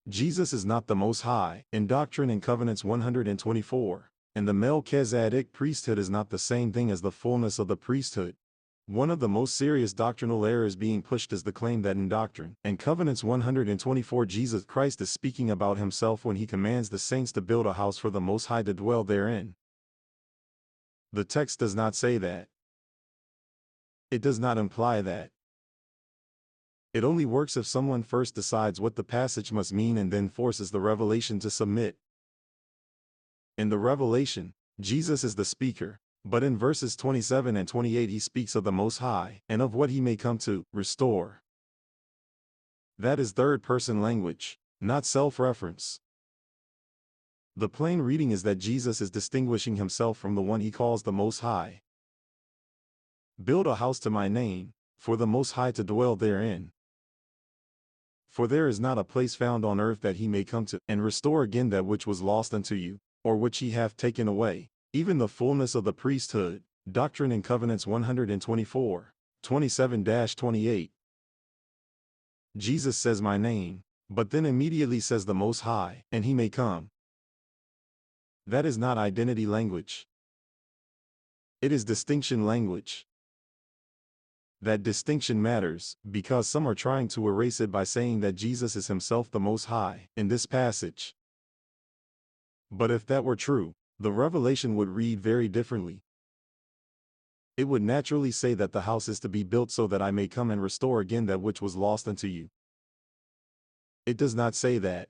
Jesus is not the Most High in Doctrine and Covenants 124, and the Melchizedek priesthood is not the same thing as the fullness of the priesthood. One of the most serious doctrinal errors being pushed is the claim that in Doctrine and Covenants 124 Jesus Christ is speaking about himself when he commands the saints to build a house for the Most High to dwell therein. The text does not say that. It does not imply that. It only works if someone first decides what the passage must mean and then forces the revelation to submit. In the revelation, Jesus is the speaker, but in verses 27 and 28 he speaks of the Most High and of what he may come to restore. That is third-person language, not self-reference. The plain reading is that Jesus is distinguishing himself from the one he calls the Most High. Build a house to my name, for the Most High to dwell therein. For there is not a place found on earth that he may come to, and restore again that which was lost unto you, or which he hath taken away, even the fullness of the priesthood. Doctrine and Covenants 124, 27-28. Jesus says my name, but then immediately says the Most High, and he may come. That is not identity language. It is distinction language. That distinction matters, because some are trying to erase it by saying that Jesus is himself the Most High in this passage. But if that were true, the revelation would read very differently. It would naturally say that the house is to be built so that I may come and restore again that which was lost unto you. It does not say that.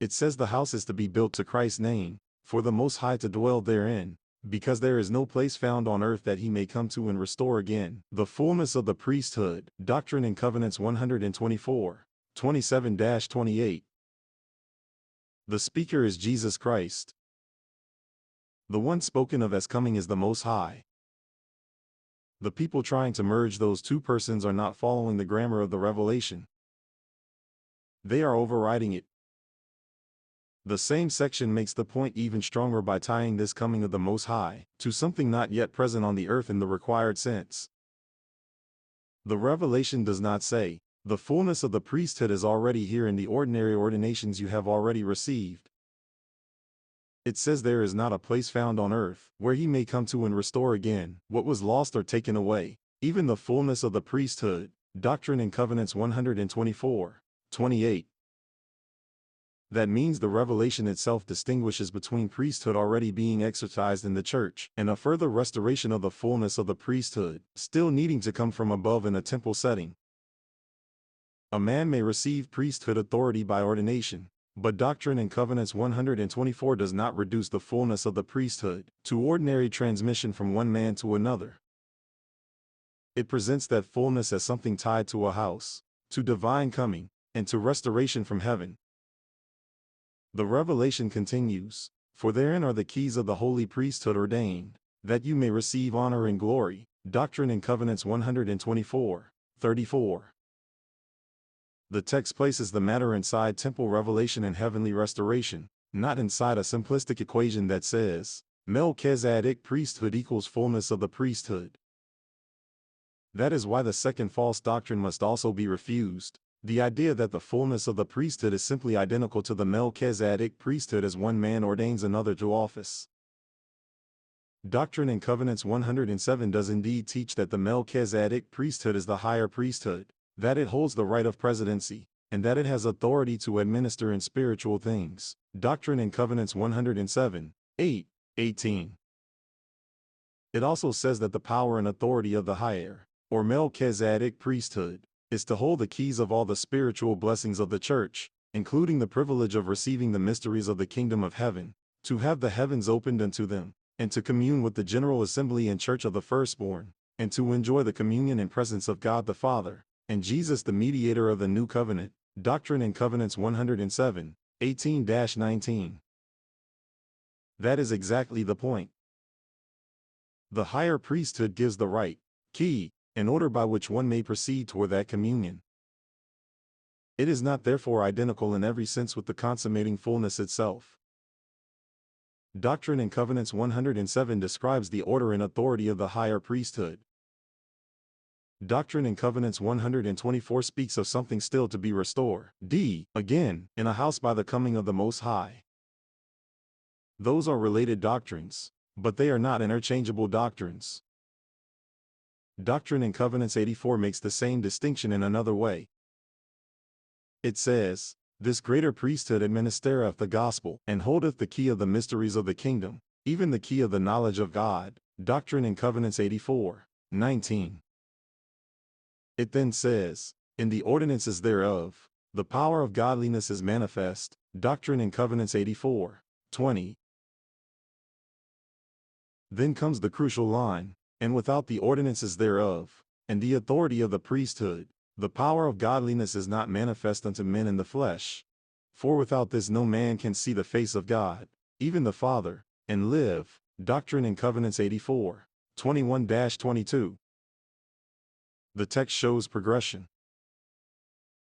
It says the house is to be built to Christ's name, for the Most High to dwell therein, because there is no place found on earth that he may come to and restore again the fullness of the priesthood. Doctrine and Covenants 124, 27-28. The speaker is Jesus Christ. The one spoken of as coming is the Most High. The people trying to merge those two persons are not following the grammar of the revelation. They are overriding it. The same section makes the point even stronger by tying this coming of the Most High to something not yet present on the earth in the required sense. The revelation does not say, the fullness of the priesthood is already here in the ordinary ordinations you have already received. It says there is not a place found on earth where he may come to and restore again what was lost or taken away, even the fullness of the priesthood. Doctrine and Covenants 124, 28. That means the revelation itself distinguishes between priesthood already being exercised in the church and a further restoration of the fullness of the priesthood, still needing to come from above in a temple setting. A man may receive priesthood authority by ordination, but Doctrine and Covenants 124 does not reduce the fullness of the priesthood to ordinary transmission from one man to another. It presents that fullness as something tied to a house, to divine coming, and to restoration from heaven. The revelation continues, for therein are the keys of the holy priesthood ordained, that you may receive honor and glory. Doctrine and Covenants 124, 34. The text places the matter inside temple revelation and heavenly restoration, not inside a simplistic equation that says, Melchizedek priesthood equals fullness of the priesthood. That is why the second false doctrine must also be refused. The idea that the fullness of the priesthood is simply identical to the Melchizedek priesthood as one man ordains another to office. Doctrine and Covenants 107 does indeed teach that the Melchizedek priesthood is the higher priesthood, that it holds the right of presidency, and that it has authority to administer in spiritual things. Doctrine and Covenants 107, 8, 18. It also says that the power and authority of the higher, or Melchizedek priesthood, is to hold the keys of all the spiritual blessings of the church, including the privilege of receiving the mysteries of the kingdom of heaven, to have the heavens opened unto them, and to commune with the general assembly and church of the firstborn, and to enjoy the communion and presence of God the Father, and Jesus the mediator of the new covenant. Doctrine and Covenants 107, 18-19. That is exactly the point. The higher priesthood gives the right, key, in order by which one may proceed toward that communion. It is not therefore identical in every sense with the consummating fullness itself. Doctrine and Covenants 107 describes the order and authority of the higher priesthood. Doctrine and Covenants 124 speaks of something still to be restored. D. Again, in a house by the coming of the Most High. Those are related doctrines, but they are not interchangeable doctrines. Doctrine and Covenants 84 makes the same distinction in another way. It says, "This greater priesthood administereth the gospel, and holdeth the key of the mysteries of the kingdom, even the key of the knowledge of God." Doctrine and Covenants 84:19. It then says, "In the ordinances thereof, the power of godliness is manifest." Doctrine and Covenants 84:20. Then comes the crucial line, "And without the ordinances thereof, and the authority of the priesthood, the power of godliness is not manifest unto men in the flesh. For without this no man can see the face of God, even the Father, and live." Doctrine and Covenants 84:21-22. The text shows progression.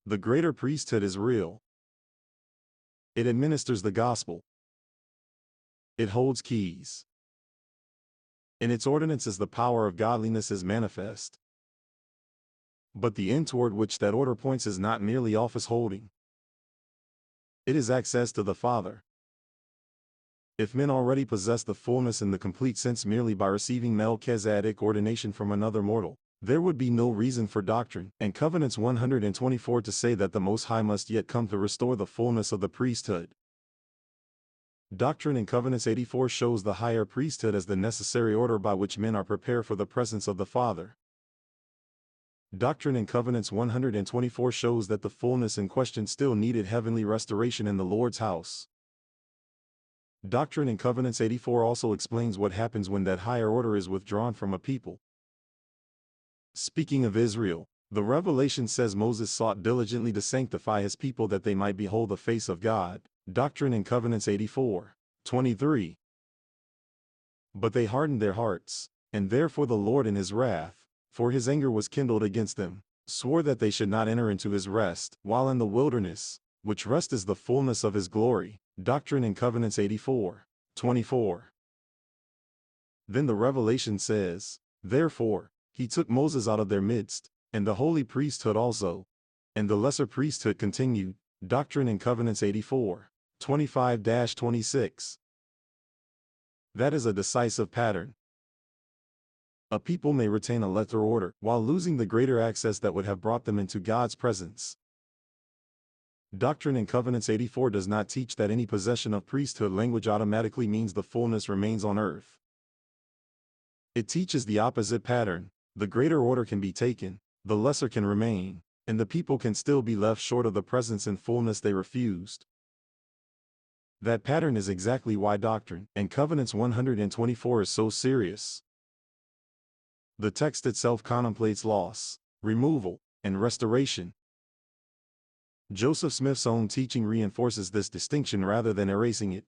The greater priesthood is real. It administers the gospel. It holds keys. In its ordinances the power of godliness is manifest. But the end toward which that order points is not merely office holding. It is access to the Father. If men already possess the fullness in the complete sense merely by receiving Melchizedek ordination from another mortal, there would be no reason for Doctrine and Covenants 124 to say that the Most High must yet come to restore the fullness of the priesthood. Doctrine and Covenants 84 shows the higher priesthood as the necessary order by which men are prepared for the presence of the Father. Doctrine and Covenants 124 shows that the fullness in question still needed heavenly restoration in the Lord's house. Doctrine and Covenants 84 also explains what happens when that higher order is withdrawn from a people. Speaking of Israel, the Revelation says Moses sought diligently to sanctify his people that they might behold the face of God. Doctrine and Covenants 84:23. But they hardened their hearts, and therefore the Lord in his wrath, for his anger was kindled against them, swore that they should not enter into his rest, while in the wilderness, which rest is the fullness of his glory. Doctrine and Covenants 84:24. Then the Revelation says, "Therefore, he took Moses out of their midst, and the holy priesthood also, and the lesser priesthood continued." Doctrine and Covenants 84:25-26. That is a decisive pattern. A people may retain a lesser order while losing the greater access that would have brought them into God's presence. Doctrine and Covenants 84 does not teach that any possession of priesthood language automatically means the fullness remains on earth. It teaches the opposite pattern. The greater order can be taken, the lesser can remain, and the people can still be left short of the presence and fullness they refused. That pattern is exactly why Doctrine and Covenants 124 is so serious. The text itself contemplates loss, removal, and restoration. Joseph Smith's own teaching reinforces this distinction rather than erasing it.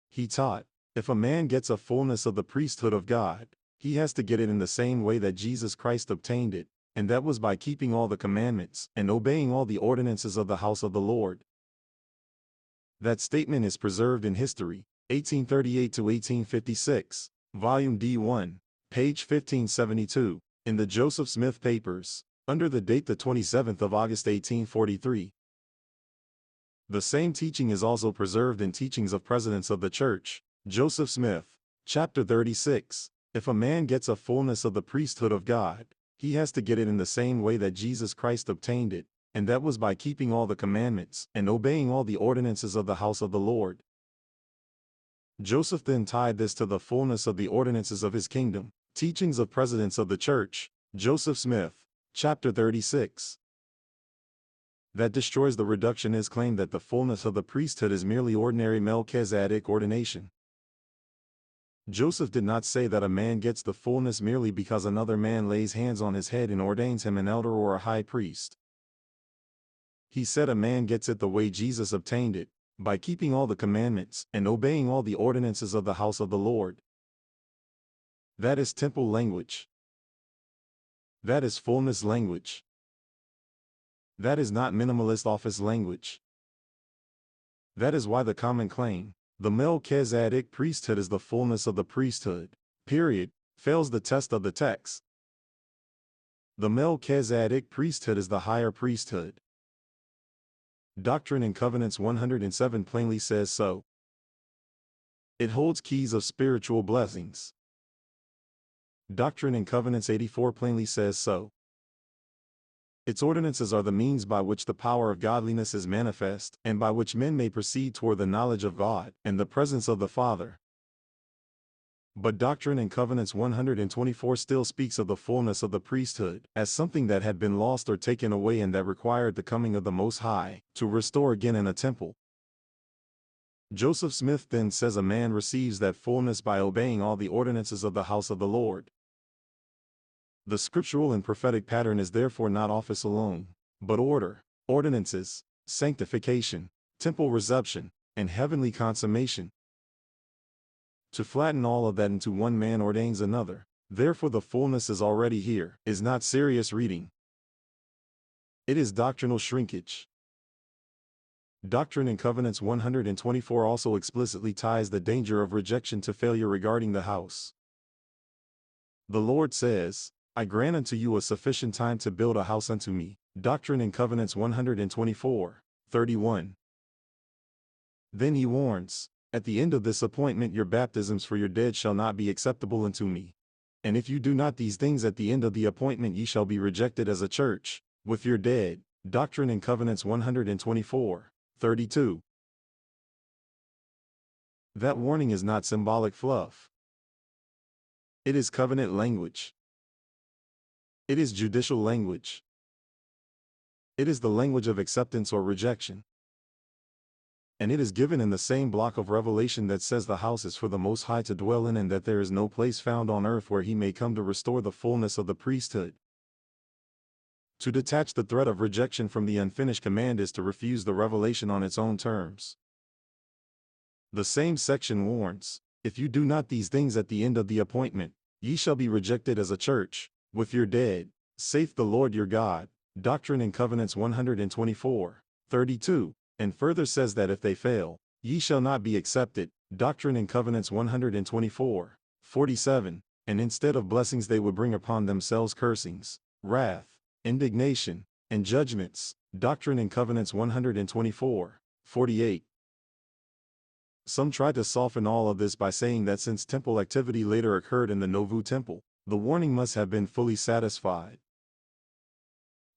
He taught, if a man gets a fullness of the priesthood of God, he has to get it in the same way that Jesus Christ obtained it, and that was by keeping all the commandments and obeying all the ordinances of the house of the Lord. That statement is preserved in History, 1838-1856, Volume D1, page 1572, in the Joseph Smith Papers, under the date the 27th of August 1843. The same teaching is also preserved in Teachings of Presidents of the Church, Joseph Smith, Chapter 36. If a man gets a fullness of the priesthood of God, he has to get it in the same way that Jesus Christ obtained it, and that was by keeping all the commandments and obeying all the ordinances of the house of the Lord. Joseph then tied this to the fullness of the ordinances of his kingdom. Teachings of Presidents of the Church, Joseph Smith, Chapter 36. That destroys the reductionist claim that the fullness of the priesthood is merely ordinary Melchizedek ordination. Joseph did not say that a man gets the fullness merely because another man lays hands on his head and ordains him an elder or a high priest. He said a man gets it the way Jesus obtained it, by keeping all the commandments and obeying all the ordinances of the house of the Lord. That is temple language. That is fullness language. That is not minimalist office language. That is why the common claim, the Melchizedek priesthood is the fullness of the priesthood, period, fails the test of the text. The Melchizedek priesthood is the higher priesthood. Doctrine and Covenants 107 plainly says so. It holds keys of spiritual blessings. Doctrine and Covenants 84 plainly says so. Its ordinances are the means by which the power of godliness is manifest, and by which men may proceed toward the knowledge of God and the presence of the Father. But Doctrine and Covenants 124 still speaks of the fullness of the priesthood as something that had been lost or taken away and that required the coming of the Most High to restore again in a temple. Joseph Smith then says a man receives that fullness by obeying all the ordinances of the house of the Lord. The scriptural and prophetic pattern is therefore not office alone, but order, ordinances, sanctification, temple reception, and heavenly consummation. To flatten all of that into one man ordains another, therefore the fullness is already here, is not serious reading. It is doctrinal shrinkage. Doctrine and Covenants 124 also explicitly ties the danger of rejection to failure regarding the house. The Lord says, I grant unto you a sufficient time to build a house unto me. Doctrine and Covenants 124, 31. Then he warns, at the end of this appointment your baptisms for your dead shall not be acceptable unto me. And if you do not these things at the end of the appointment ye shall be rejected as a church, with your dead. Doctrine and Covenants 124, 32. That warning is not symbolic fluff. It is covenant language. It is judicial language. It is the language of acceptance or rejection. And it is given in the same block of Revelation that says the house is for the Most High to dwell in and that there is no place found on earth where he may come to restore the fullness of the priesthood. To detach the threat of rejection from the unfinished command is to refuse the revelation on its own terms. The same section warns, if you do not these things at the end of the appointment, ye shall be rejected as a church, with your dead, saith the Lord your God. Doctrine and Covenants 124, 32, and further says that if they fail, ye shall not be accepted. Doctrine and Covenants 124, 47, and instead of blessings they would bring upon themselves cursings, wrath, indignation, and judgments. Doctrine and Covenants 124, 48. Some try to soften all of this by saying that since temple activity later occurred in the Nauvoo temple, the warning must have been fully satisfied.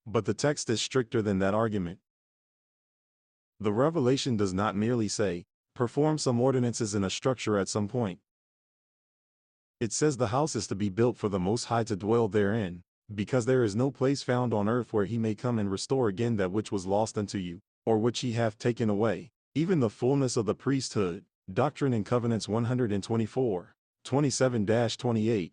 But the text is stricter than that argument. The revelation does not merely say, perform some ordinances in a structure at some point. It says the house is to be built for the Most High to dwell therein, because there is no place found on earth where he may come and restore again that which was lost unto you, or which he hath taken away, even the fullness of the priesthood. Doctrine and Covenants 124, 27-28.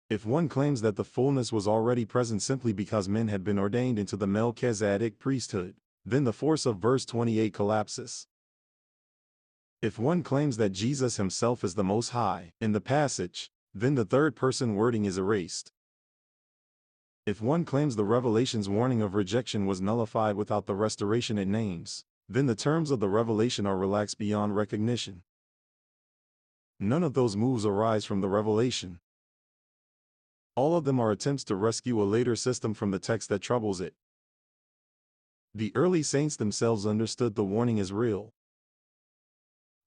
If one claims that the fullness was already present simply because men had been ordained into the Melchizedek priesthood, then the force of verse 28 collapses. If one claims that Jesus himself is the Most High in the passage, then the third person wording is erased. If one claims the Revelation's warning of rejection was nullified without the restoration it names, then the terms of the Revelation are relaxed beyond recognition. None of those moves arise from the Revelation. All of them are attempts to rescue a later system from the text that troubles it. The early saints themselves understood the warning as real.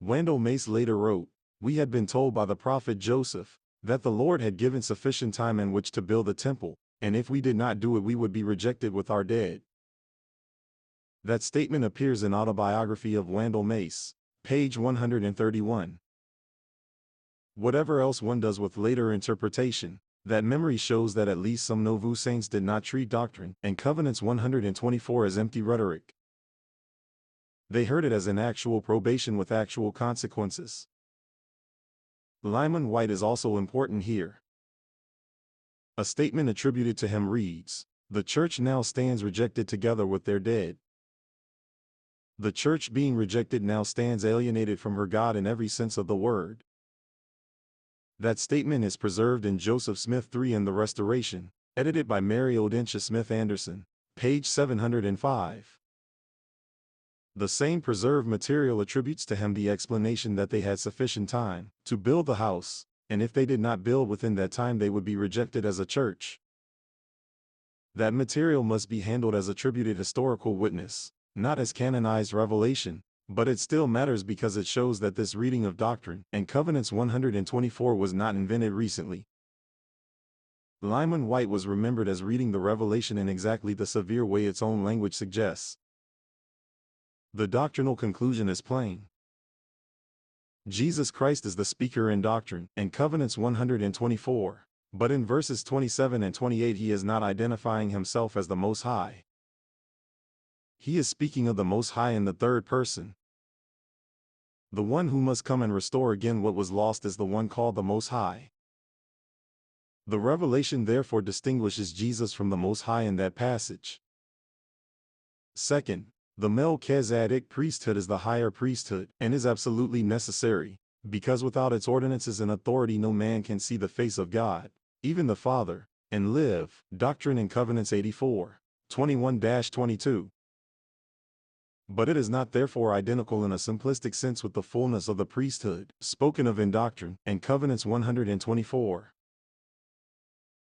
Wendell Mace later wrote, we had been told by the prophet Joseph that the Lord had given sufficient time in which to build the temple, and if we did not do it we would be rejected with our dead. That statement appears in Autobiography of Wendell Mace, page 131. Whatever else one does with later interpretation, that memory shows that at least some Nauvoo saints did not treat Doctrine and Covenants 124 as empty rhetoric. They heard it as an actual probation with actual consequences. Lyman White is also important here. A statement attributed to him reads, the church now stands rejected together with their dead. The church being rejected now stands alienated from her God in every sense of the word. That statement is preserved in Joseph Smith III in the Restoration, edited by Mary Odentia Smith Anderson, page 705. The same preserved material attributes to him the explanation that they had sufficient time to build the house, and if they did not build within that time they would be rejected as a church. That material must be handled as attributed historical witness, not as canonized revelation, but it still matters because it shows that this reading of Doctrine and Covenants 124 was not invented recently. Lyman White was remembered as reading the revelation in exactly the severe way its own language suggests. The doctrinal conclusion is plain. Jesus Christ is the speaker in Doctrine and Covenants 124, but in verses 27 and 28 he is not identifying himself as the Most High. He is speaking of the Most High in the third person. The one who must come and restore again what was lost is the one called the Most High. The revelation therefore distinguishes Jesus from the Most High in that passage. Second, the Melchizedek priesthood is the higher priesthood and is absolutely necessary, because without its ordinances and authority no man can see the face of God, even the Father, and live. Doctrine and Covenants 84, 21-22. But it is not therefore identical in a simplistic sense with the fullness of the priesthood, spoken of in Doctrine and Covenants 124.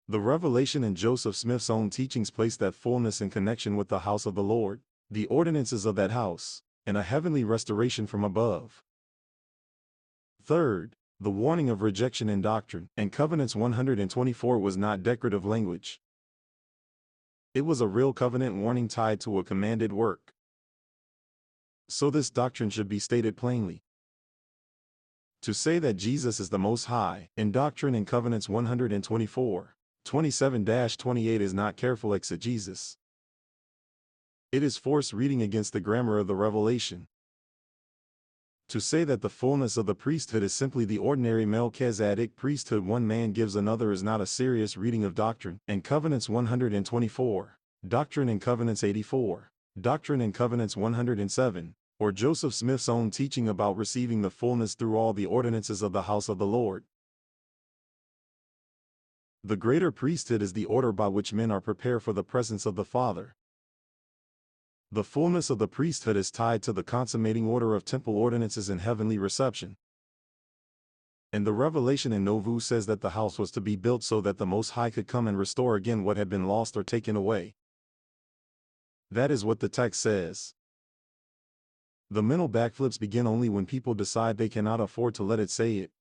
The revelation in Joseph Smith's own teachings place that fullness in connection with the house of the Lord, the ordinances of that house, and a heavenly restoration from above. Third, the warning of rejection in Doctrine and Covenants 124 was not decorative language. It was a real covenant warning tied to a commanded work. So this doctrine should be stated plainly. To say that Jesus is the Most High in Doctrine and Covenants 124, 27-28 is not careful exegesis. It is forced reading against the grammar of the revelation. To say that the fullness of the priesthood is simply the ordinary Melchizedek priesthood one man gives another is not a serious reading of Doctrine and Covenants 124, Doctrine and Covenants 84, Doctrine and Covenants 107, or Joseph Smith's own teaching about receiving the fullness through all the ordinances of the house of the Lord. The greater priesthood is the order by which men are prepared for the presence of the Father. The fullness of the priesthood is tied to the consummating order of temple ordinances and heavenly reception. And the revelation in Nauvoo says that the house was to be built so that the Most High could come and restore again what had been lost or taken away. That is what the text says. The mental backflips begin only when people decide they cannot afford to let it say it.